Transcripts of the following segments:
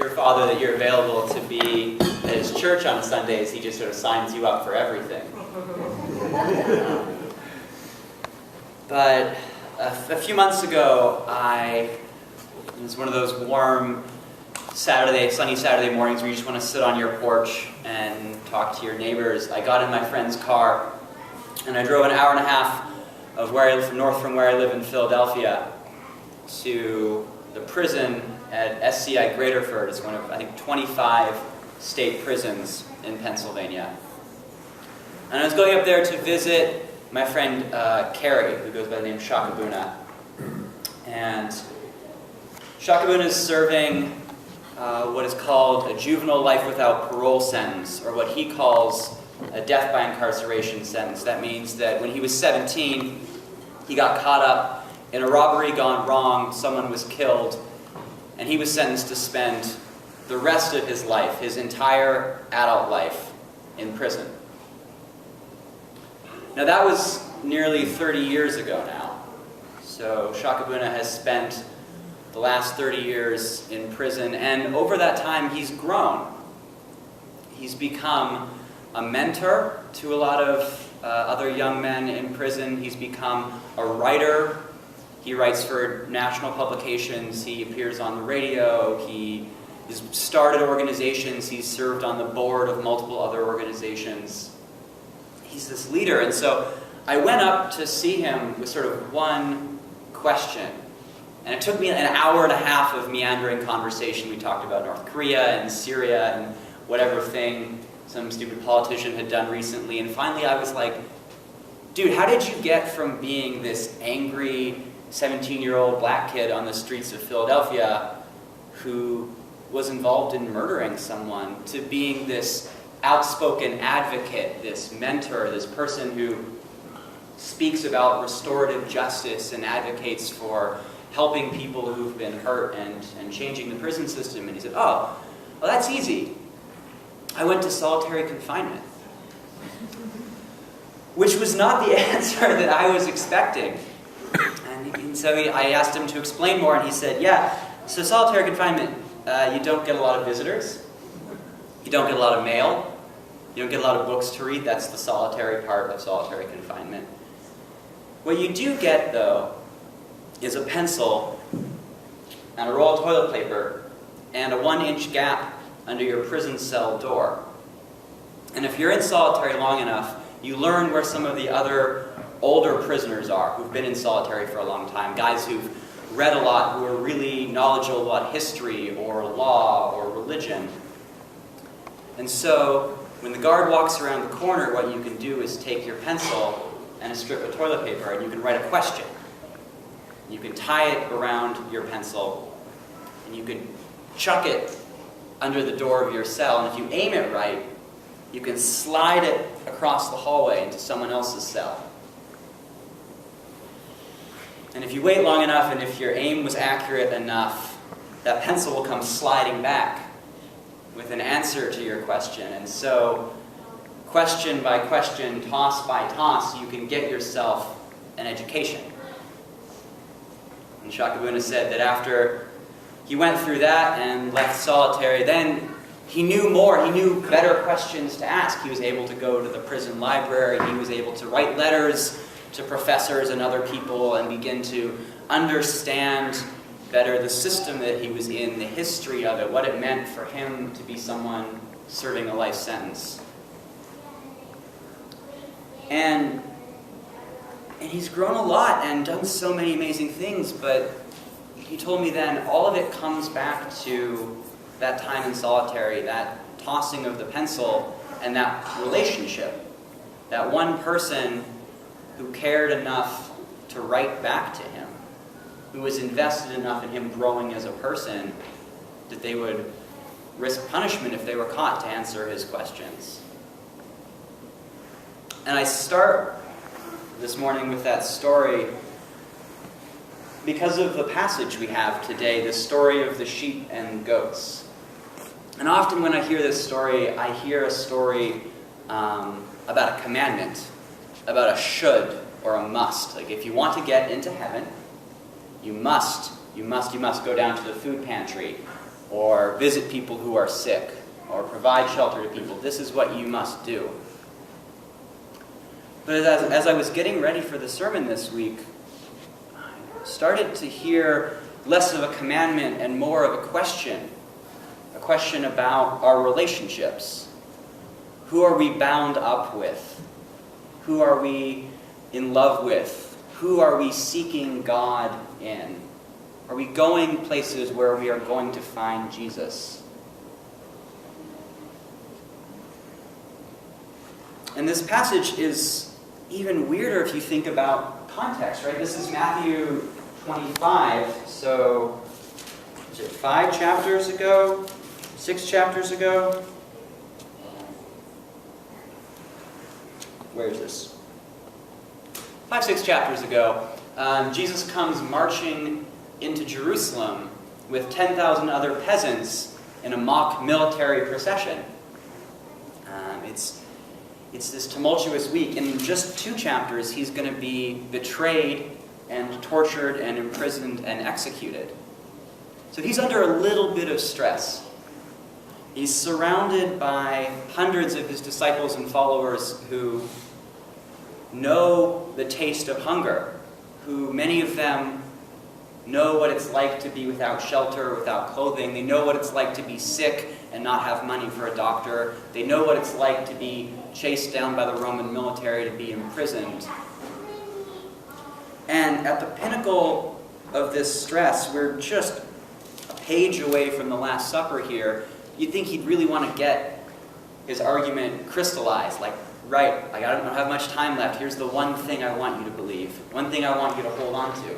your father that you're available to be at his church on Sundays. He just sort of signs you up for everything. But a few months ago, it was one of those warm sunny Saturday mornings where you just want to sit on your porch and talk to your neighbors. I got in my friend's car and I drove an hour and a half north from where I live in Philadelphia to the prison at SCI Graterford. It's one of, I think, 25 state prisons in Pennsylvania. And I was going up there to visit my friend Carrie, who goes by the name Shakabuna. And Shakabuna is serving what is called a juvenile life without parole sentence, or what he calls a death by incarceration sentence. That means that when he was 17, he got caught up in a robbery gone wrong, someone was killed, and he was sentenced to spend the rest of his life, his entire adult life, in prison. Now that was nearly 30 years ago now. So Shakabuna has spent the last 30 years in prison, and over that time he's grown. He's become a mentor to a lot of other young men in prison. He's become a writer. He writes for national publications. He appears on the radio. He has started organizations. He's served on the board of multiple other organizations. He's this leader. And so I went up to see him with sort of one question. And it took me an hour and a half of meandering conversation. We talked about North Korea and Syria and whatever thing some stupid politician had done recently. And finally I was like, dude, how did you get from being this angry 17-year-old black kid on the streets of Philadelphia who was involved in murdering someone to being this outspoken advocate, this mentor, this person who speaks about restorative justice and advocates for helping people who've been hurt and changing the prison system? And he said, oh, well, that's easy. I went to solitary confinement. Which was not the answer that I was expecting. And so I asked him to explain more, and he said, yeah, so solitary confinement, you don't get a lot of visitors, you don't get a lot of mail, you don't get a lot of books to read. That's the solitary part of solitary confinement. What you do get, though, is a pencil and a roll of toilet paper and a 1-inch gap under your prison cell door. And if you're in solitary long enough, you learn where some of the other older prisoners are who've been in solitary for a long time, guys who've read a lot, who are really knowledgeable about history or law or religion. And so when the guard walks around the corner, what you can do is take your pencil and a strip of toilet paper and you can write a question. You can tie it around your pencil and you can chuck it under the door of your cell, and if you aim it right, you can slide it across the hallway into someone else's cell. And if you wait long enough, and if your aim was accurate enough, that pencil will come sliding back with an answer to your question. And so, question by question, toss by toss, you can get yourself an education. And Shakabuna said that after he went through that and left solitary, then he knew more, he knew better questions to ask. He was able to go to the prison library, he was able to write letters to professors and other people and begin to understand better the system that he was in, the history of it, what it meant for him to be someone serving a life sentence. And he's grown a lot and done so many amazing things, but he told me then all of it comes back to that time in solitary, that tossing of the pencil, and that relationship. That one person who cared enough to write back to him, who was invested enough in him growing as a person, that they would risk punishment if they were caught to answer his questions. And I start this morning with that story because of the passage we have today, the story of the sheep and goats. And often when I hear this story, I hear a story about a commandment, about a should or a must. Like if you want to get into heaven, you must go down to the food pantry or visit people who are sick, or provide shelter to people. This is what you must do. But as I was getting ready for the sermon this week, I started to hear less of a commandment and more of a question about our relationships. Who are we bound up with? Who are we in love with? Who are we seeking God in? Are we going places where we are going to find Jesus? And this passage is even weirder if you think about context, right? This is Matthew 25, so is it 5 chapters ago? 6 chapters ago? Where is this? 5, 6 chapters ago, Jesus comes marching into Jerusalem with 10,000 other peasants in a mock military procession. It's this tumultuous week. In just 2 chapters, he's going to be betrayed and tortured and imprisoned and executed. So he's under a little bit of stress. He's surrounded by hundreds of his disciples and followers who know the taste of hunger, who many of them know what it's like to be without shelter, without clothing. They know what it's like to be sick and not have money for a doctor. They know what it's like to be chased down by the Roman military, to be imprisoned. And at the pinnacle of this stress, we're just a page away from the Last Supper here. You'd think he'd really want to get his argument crystallized, like, right, I don't have much time left. Here's the one thing I want you to believe, one thing I want you to hold on to.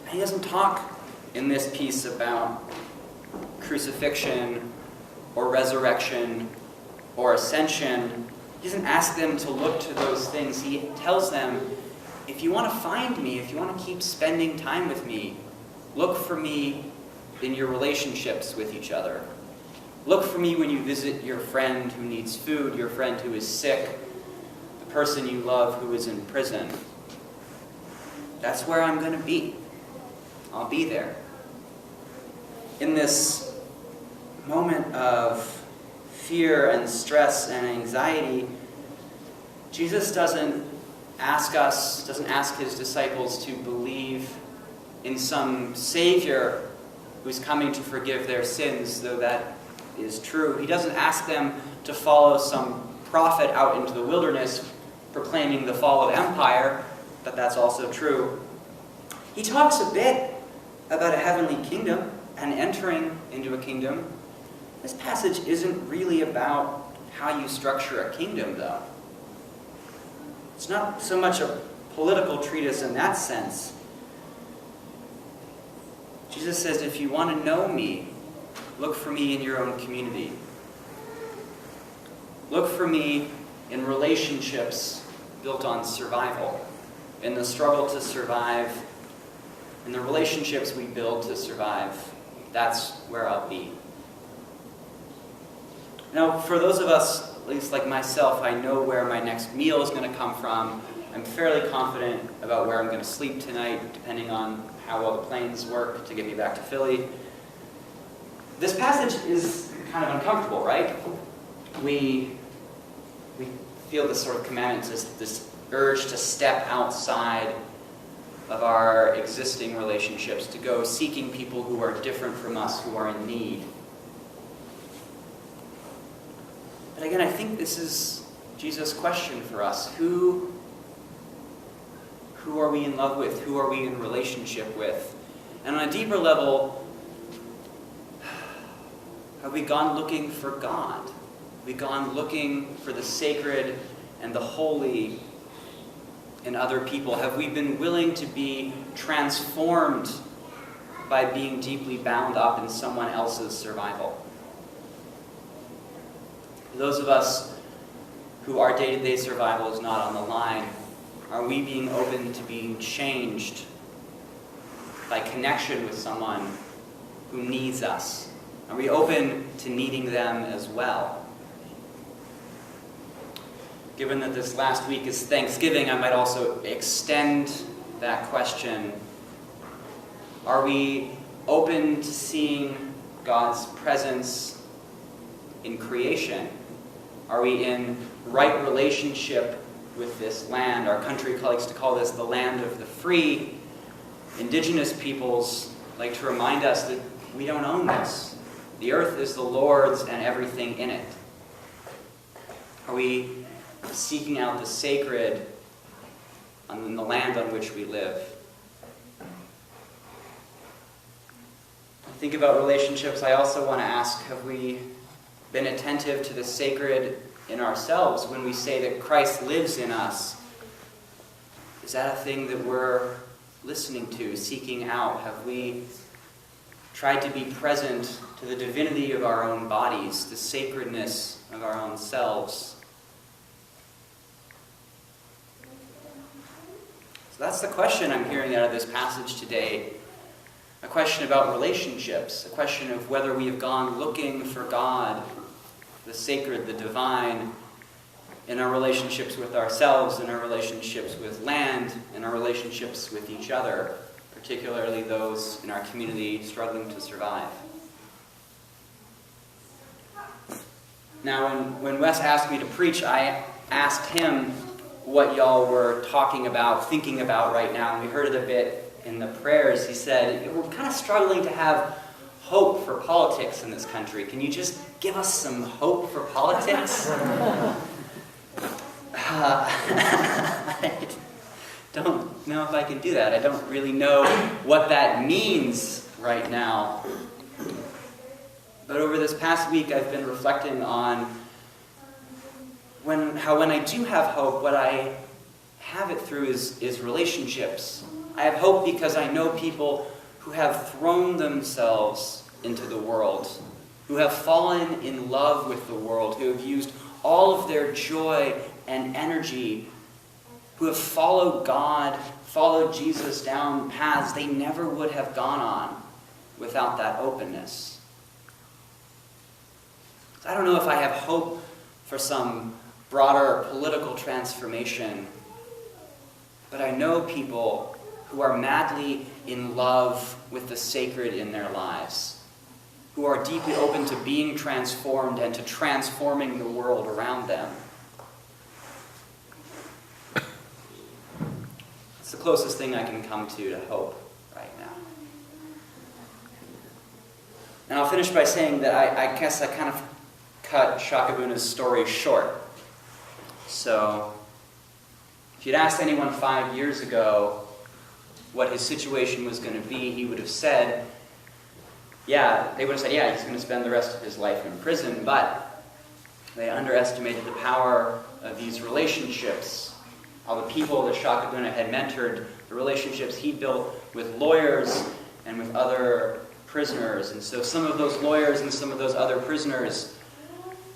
And he doesn't talk in this piece about crucifixion or resurrection or ascension. He doesn't ask them to look to those things. He tells them, if you want to find me, if you want to keep spending time with me, look for me in your relationships with each other. Look for me when you visit your friend who needs food, your friend who is sick, the person you love who is in prison. That's where I'm going to be. I'll be there. In this moment of fear and stress and anxiety, Jesus doesn't ask his disciples to believe in some Savior who's coming to forgive their sins, though that is true. He doesn't ask them to follow some prophet out into the wilderness proclaiming the fall of empire, but that's also true. He talks a bit about a heavenly kingdom and entering into a kingdom. This passage isn't really about how you structure a kingdom, though. It's not so much a political treatise in that sense. Jesus says, if you want to know me, look for me in your own community. Look for me in relationships built on survival, in the struggle to survive, in the relationships we build to survive. That's where I'll be. Now, for those of us, at least like myself, I know where my next meal is going to come from. I'm fairly confident about where I'm going to sleep tonight, depending on how well the planes work to get me back to Philly. This passage is kind of uncomfortable, right? We feel this sort of commandment, this urge to step outside of our existing relationships, to go seeking people who are different from us, who are in need. But again, I think this is Jesus' question for us. Who are we in love with? Who are we in relationship with? And on a deeper level, have we gone looking for God? Have we gone looking for the sacred and the holy in other people? Have we been willing to be transformed by being deeply bound up in someone else's survival? For those of us who our day-to-day survival is not on the line, are we being open to being changed by connection with someone who needs us? Are we open to needing them as well? Given that this last week is Thanksgiving, I might also extend that question. Are we open to seeing God's presence in creation? Are we in right relationship with this land? Our country likes to call this the land of the free. Indigenous peoples like to remind us that we don't own this. The earth is the Lord's and everything in it. Are we seeking out the sacred in the land on which we live? I think about relationships. I also want to ask, have we been attentive to the sacred in ourselves when we say that Christ lives in us? Is that a thing that we're listening to, seeking out? Have we tried to be present to the divinity of our own bodies, the sacredness of our own selves? So that's the question I'm hearing out of this passage today. A question about relationships, a question of whether we have gone looking for God, the sacred, the divine, in our relationships with ourselves, in our relationships with land, in our relationships with each other, particularly those in our community struggling to survive. Now, when Wes asked me to preach, I asked him what y'all were talking about, thinking about right now, and we heard it a bit in the prayers. He said, we're kind of struggling to have hope for politics in this country. Can you just give us some hope for politics? I don't know if I can do that. I don't really know what that means right now. But over this past week, I've been reflecting on how when I do have hope, what I have it through is relationships. I have hope because I know people who have thrown themselves into the world, who have fallen in love with the world, who have used all of their joy and energy, who have followed God, followed Jesus down paths they never would have gone on without that openness. I don't know if I have hope for some broader political transformation, but I know people who are madly in love with the sacred in their lives, who are deeply open to being transformed and to transforming the world around them. It's the closest thing I can come to hope right now. And I'll finish by saying that I guess I kind of cut Shakabuna's story short. So, if you'd asked anyone 5 years ago what his situation was going to be, he would have said, they would have said, he's going to spend the rest of his life in prison, but they underestimated the power of these relationships, all the people that Shakabuna had mentored, the relationships he built with lawyers and with other prisoners. And so some of those lawyers and some of those other prisoners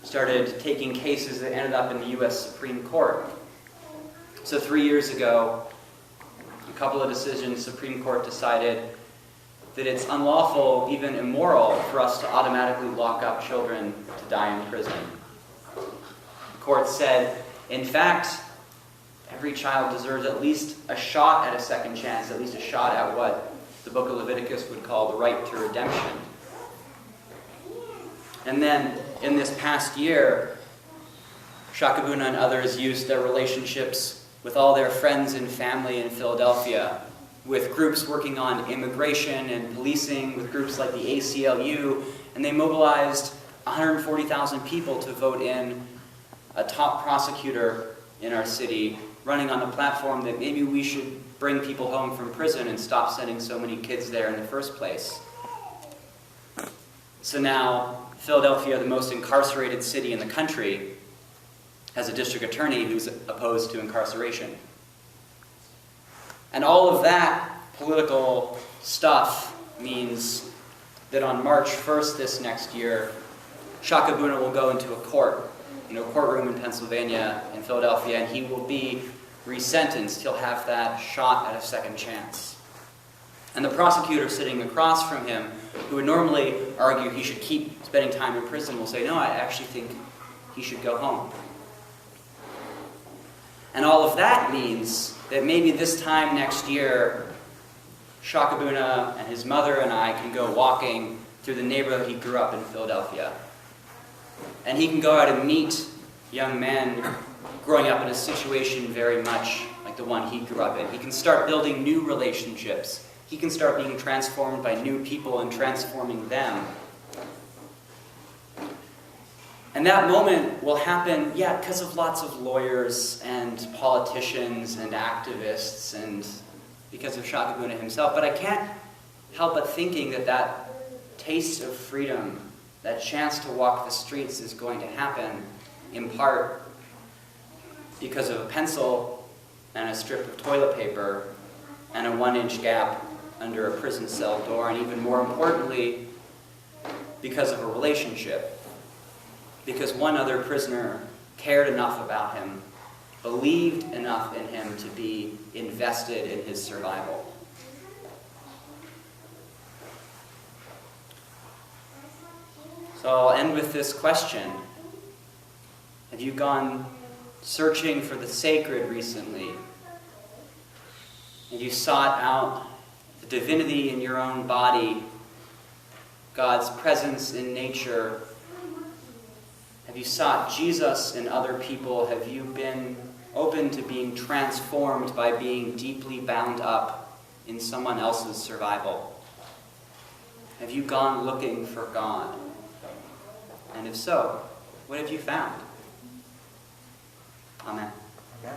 started taking cases that ended up in the U.S. Supreme Court. So 3 years ago, a couple of decisions, Supreme Court decided that it's unlawful, even immoral, for us to automatically lock up children to die in prison. The court said, in fact, every child deserves at least a shot at a second chance, at least a shot at what the book of Leviticus would call the right to redemption. And then, in this past year, Shakabuna and others used their relationships with all their friends and family in Philadelphia, with groups working on immigration and policing, with groups like the ACLU, and they mobilized 140,000 people to vote in a top prosecutor in our city, running on the platform that maybe we should bring people home from prison and stop sending so many kids there in the first place. So now, Philadelphia, the most incarcerated city in the country, has a district attorney who's opposed to incarceration. And all of that political stuff means that on March 1st this next year, Shakabuna will go into a courtroom in Pennsylvania, in Philadelphia, and he will be resentenced. He'll have that shot at a second chance. And the prosecutor sitting across from him, who would normally argue he should keep spending time in prison, will say, no, I actually think he should go home. And all of that means that maybe this time next year, Shakabuna and his mother and I can go walking through the neighborhood he grew up in Philadelphia. And he can go out and meet young men growing up in a situation very much like the one he grew up in. He can start building new relationships. He can start being transformed by new people and transforming them. And that moment will happen, because of lots of lawyers and politicians and activists and because of Shaka Buna himself. But I can't help but thinking that taste of freedom, that chance to walk the streets is going to happen in part because of a pencil and a strip of toilet paper and a 1-inch gap under a prison cell door, and even more importantly, because of a relationship. Because one other prisoner cared enough about him, believed enough in him to be invested in his survival. So I'll end with this question. Have you gone searching for the sacred recently? Have you sought out the divinity in your own body, God's presence in nature? Have you sought Jesus in other people? Have you been open to being transformed by being deeply bound up in someone else's survival? Have you gone looking for God? And if so, what have you found? Amen. Amen.